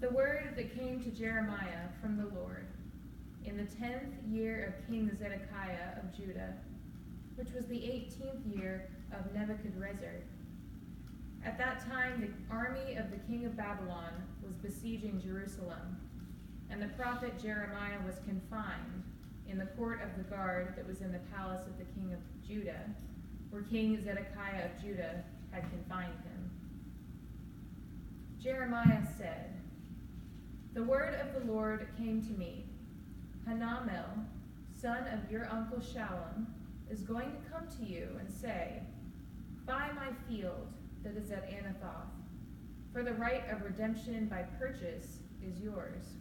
The word that came to Jeremiah from the Lord in the 10th year of King Zedekiah of Judah, which was the 18th year of Nebuchadrezzar. At that time the army of the king of Babylon was besieging Jerusalem, and the prophet Jeremiah was confined in the court of the guard that was in the palace of the king of Judah, where King Zedekiah of Judah had confined him. Jeremiah said, "The word of the Lord came to me. Hanamel, son of your uncle Shallum, is going to come to you and say, 'Buy my field that is at Anathoth, for the right of redemption by purchase is yours.'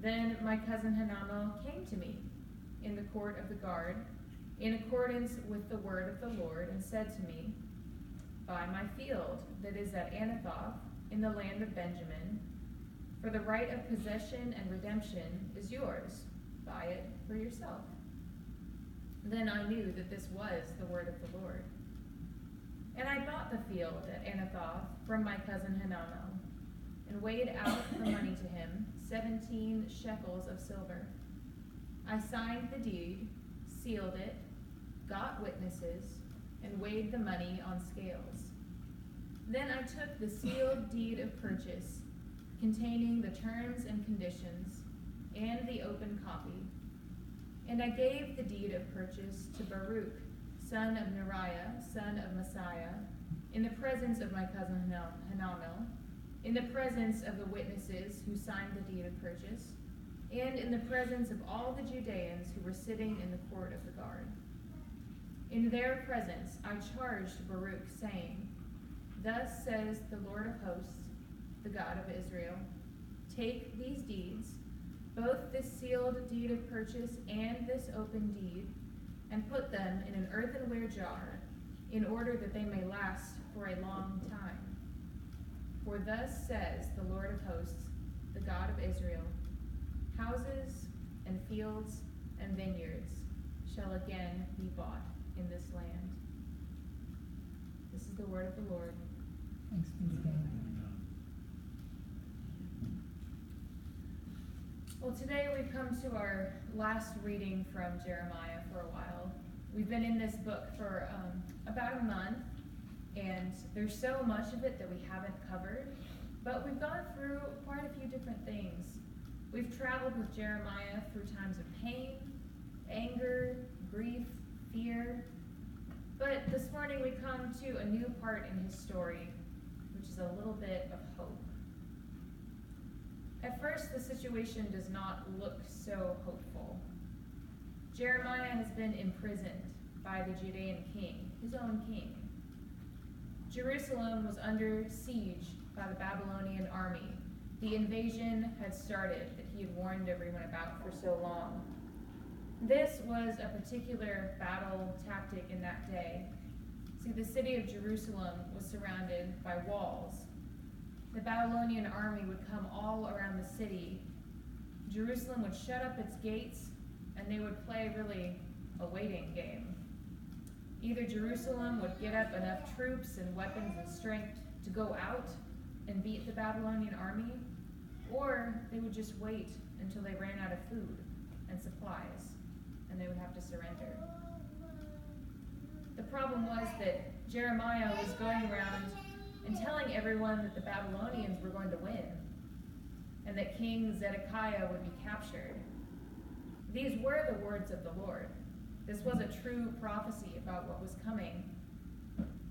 Then my cousin Hanamel came to me in the court of the guard, in accordance with the word of the Lord, and said to me, 'Buy my field that is at Anathoth in the land of Benjamin, for the right of possession and redemption is yours. Buy it for yourself.' Then I knew that this was the word of the Lord. And I bought the field at Anathoth from my cousin Hanamel, and weighed out for money to him 17 shekels of silver. I signed the deed, sealed it, got witnesses, and weighed the money on scales. Then I took the sealed deed of purchase, containing the terms and conditions, and the open copy, and I gave the deed of purchase to Baruch, son of Neriah, son of Messiah, in the presence of my cousin Hanamel, in the presence of the witnesses who signed the deed of purchase, and in the presence of all the Judeans who were sitting in the court of the guard. In their presence I charged Baruch, saying, 'Thus says the Lord of hosts, the God of Israel, take these deeds, both this sealed deed of purchase and this open deed, and put them in an earthenware jar, in order that they may last for a long time. For thus says the Lord of hosts, the God of Israel, houses and fields and vineyards shall again be bought in this land.'" This is the word of the Lord. Thanks be to God. Well, today we've come to our last reading from Jeremiah for a while. We've been in this book for about a month, and there's so much of it that we haven't covered, but we've gone through quite a few different things. We've traveled with Jeremiah through times of pain, anger, grief, fear, but this morning we come to a new part in his story, which is a little bit of hope. At first, the situation does not look so hopeful. Jeremiah has been imprisoned by the Judean king, his own king. Jerusalem was under siege by the Babylonian army. The invasion had started that he had warned everyone about for so long. This was a particular battle tactic in that day. See, the city of Jerusalem was surrounded by walls. The Babylonian army would come all around the city. Jerusalem would shut up its gates, and they would play really a waiting game. Either Jerusalem would get up enough troops and weapons and strength to go out and beat the Babylonian army, or they would just wait until they ran out of food and supplies, and they would have to surrender. The problem was that Jeremiah was going around and telling everyone that the Babylonians were going to win, and that King Zedekiah would be captured. These were the words of the Lord. This was a true prophecy about what was coming.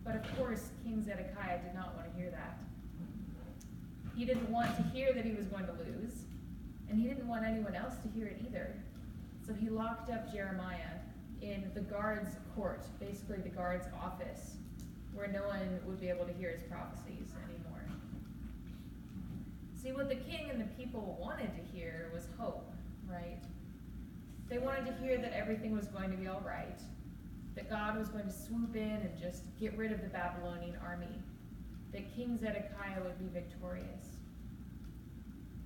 But of course, King Zedekiah did not want to hear that. He didn't want to hear that he was going to lose, and he didn't want anyone else to hear it either. So he locked up Jeremiah in the guard's court, basically the guard's office, where no one would be able to hear his prophecies anymore. See, what the king and the people wanted to hear was hope, right? They wanted to hear that everything was going to be all right, that God was going to swoop in and just get rid of the Babylonian army, that King Zedekiah would be victorious.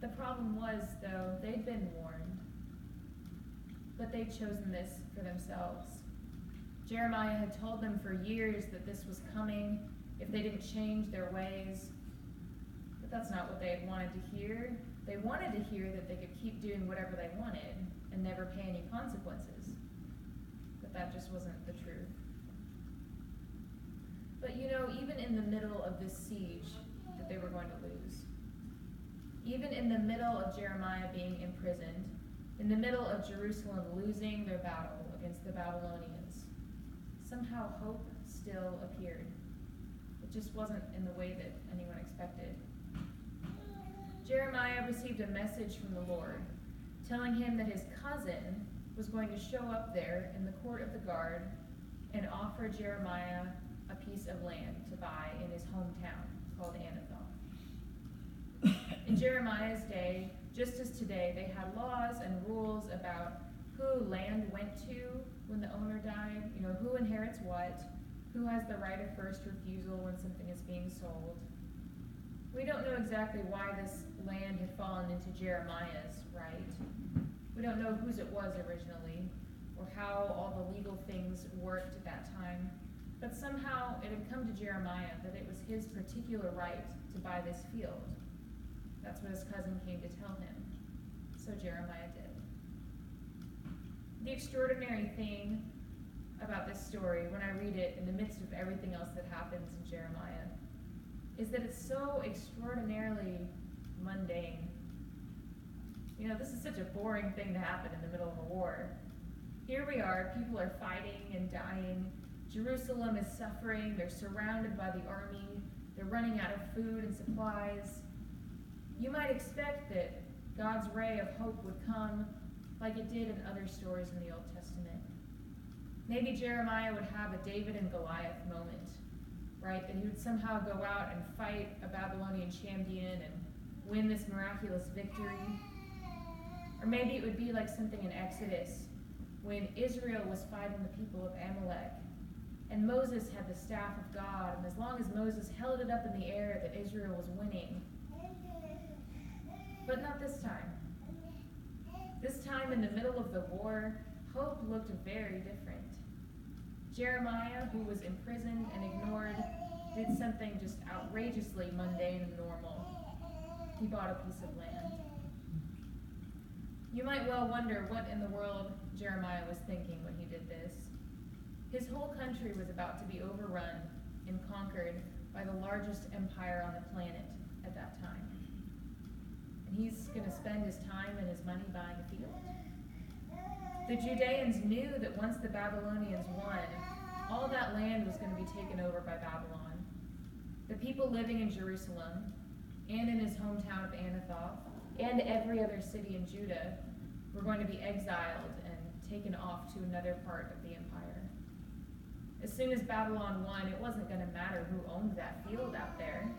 The problem was, though, they'd been warned, but they'd chosen this for themselves. Jeremiah had told them for years that this was coming if they didn't change their ways. But But that's not what they had wanted to hear. They wanted to hear that they could keep doing whatever they wanted and never pay any consequences. But that just wasn't the truth. But even in the middle of this siege that they were going to lose, even in the middle of Jeremiah being imprisoned, in the middle of Jerusalem losing their battle against the Babylonians, somehow hope still appeared. It just wasn't in the way that anyone expected. Jeremiah received a message from the Lord, telling him that his cousin was going to show up there in the court of the guard and offer Jeremiah a piece of land to buy in his hometown called Anathoth. In Jeremiah's day, just as today, they had laws and rules about who land went to when the owner died, who inherits what, who has the right of first refusal when something is being sold. We don't know exactly why this land had fallen into Jeremiah's right. We don't know whose it was originally, or how all the legal things worked at that time. But somehow it had come to Jeremiah that it was his particular right to buy this field. That's what his cousin came to tell him. So Jeremiah did. The extraordinary thing about this story, when I read it in the midst of everything else that happens in Jeremiah, is that it's so extraordinarily mundane. This is such a boring thing to happen in the middle of a war. Here we are, people are fighting and dying. Jerusalem is suffering. They're surrounded by the army. They're running out of food and supplies. You might expect that God's ray of hope would come like it did in other stories in the Old Testament. Maybe Jeremiah would have a David and Goliath moment, right? That he would somehow go out and fight a Babylonian champion and win this miraculous victory. Or maybe it would be like something in Exodus when Israel was fighting the people of Amalek. And Moses had the staff of God, and as long as Moses held it up in the air, that Israel was winning. But not this time. This time, in the middle of the war, hope looked very different. Jeremiah, who was imprisoned and ignored, did something just outrageously mundane and normal. He bought a piece of land. You might well wonder what in the world Jeremiah was thinking when he did this. His whole country was about to be overrun and conquered by the largest empire on the planet at that time. And he's going to spend his time and his money buying a field. The Judeans knew that once the Babylonians won, all that land was going to be taken over by Babylon. The people living in Jerusalem and in his hometown of Anathoth and every other city in Judah were going to be exiled and taken off to another part of the empire. As soon as Babylon won, it wasn't going to matter who owned that field out there.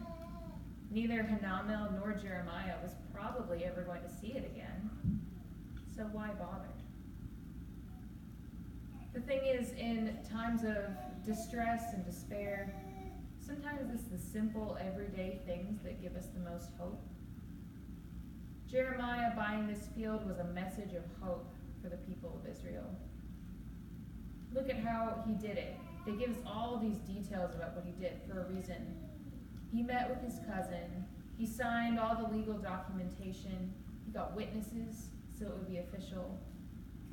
Neither Hanamel nor Jeremiah was probably ever going to see it again. So why bother? The thing is, in times of distress and despair, sometimes it's the simple, everyday things that give us the most hope. Jeremiah buying this field was a message of hope for the people of Israel. Look at how he did it. They give us all these details about what he did for a reason. He met with his cousin. He signed all the legal documentation. He got witnesses so it would be official.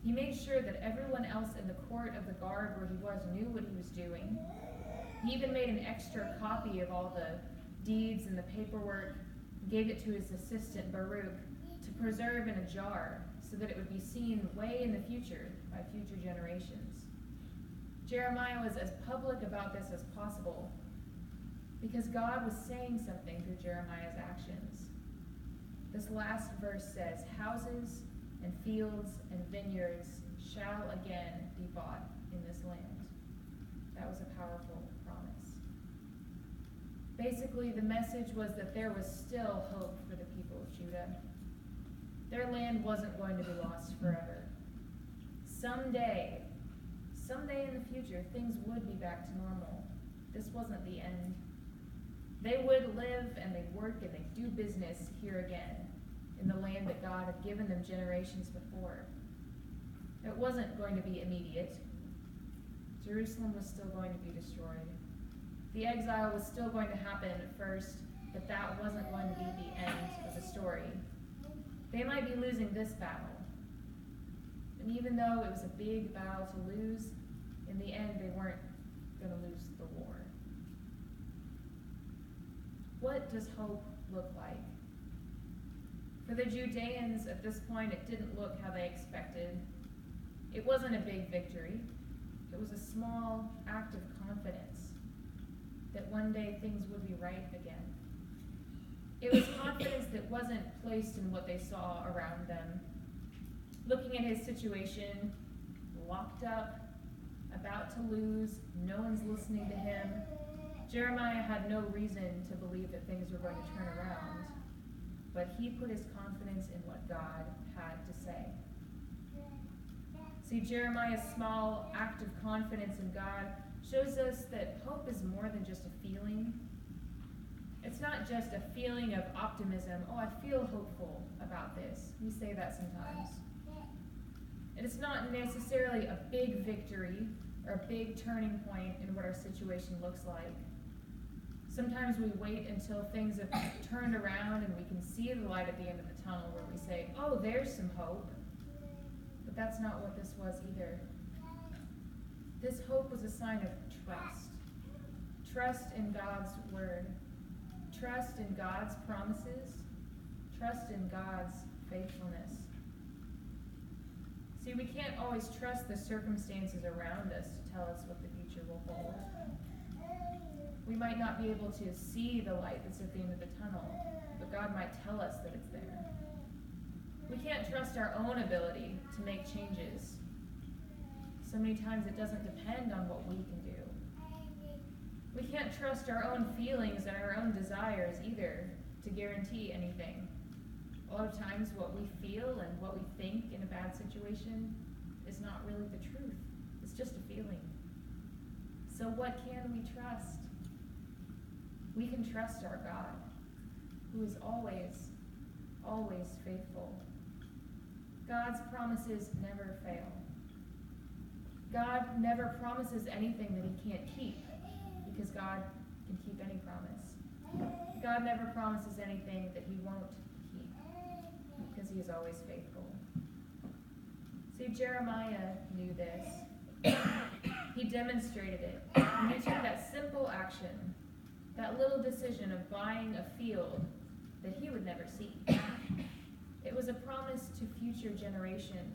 He made sure that everyone else in the court of the guard where he was knew what he was doing. He even made an extra copy of all the deeds and the paperwork and gave it to his assistant Baruch to preserve in a jar so that it would be seen way in the future by future generations. Jeremiah was as public about this as possible because God was saying something through Jeremiah's actions. This last verse says, "Houses and fields and vineyards shall again be bought in this land." That was a powerful promise. Basically, the message was that there was still hope for the people of Judah. Their land wasn't going to be lost forever. Someday in the future, things would be back to normal. This wasn't the end. They would live and they'd work and they'd do business here again in the land that God had given them generations before. It wasn't going to be immediate. Jerusalem was still going to be destroyed. The exile was still going to happen at first that that wasn't going to be the end of the story. They might be losing this battle. And even though it was a big battle to lose, in the end they weren't going to lose the war. What does hope look like? For the Judeans at this point, it didn't look how they expected. It wasn't a big victory. It was a small act of confidence that one day things would be right again. It was confidence that wasn't placed in what they saw around them. Looking at his situation, locked up, about to lose, no one's listening to him, Jeremiah had no reason to believe that things were going to turn around, but he put his confidence in what God had to say. See, Jeremiah's small act of confidence in God shows us that hope is more than just a feeling. It's not just a feeling of optimism. Oh, I feel hopeful about this. We say that sometimes. And it's not necessarily a big victory or a big turning point in what our situation looks like. Sometimes we wait until things have turned around and we can see the light at the end of the tunnel where we say, oh, there's some hope. But that's not what this was either. This hope was a sign of trust. Trust in God's word. Trust in God's promises. Trust in God's faithfulness. See, we can't always trust the circumstances around us to tell us what the future will hold. We might not be able to see the light that's at the end of the tunnel, but God might tell us that it's there. We can't trust our own ability to make changes. So many times it doesn't depend on what we can do. We can't trust our own feelings and our own desires either to guarantee anything. A lot of times what we feel and what we think in a bad situation is not really the truth. It's just a feeling. So what can we trust? We can trust our God, who is always, always faithful. God's promises never fail. God never promises anything that he can't keep, because God can keep any promise. God never promises anything that he won't keep, because he is always faithful. See, Jeremiah knew this. He demonstrated it. And he took that simple action, that little decision of buying a field that he would never see. It was a promise to future generations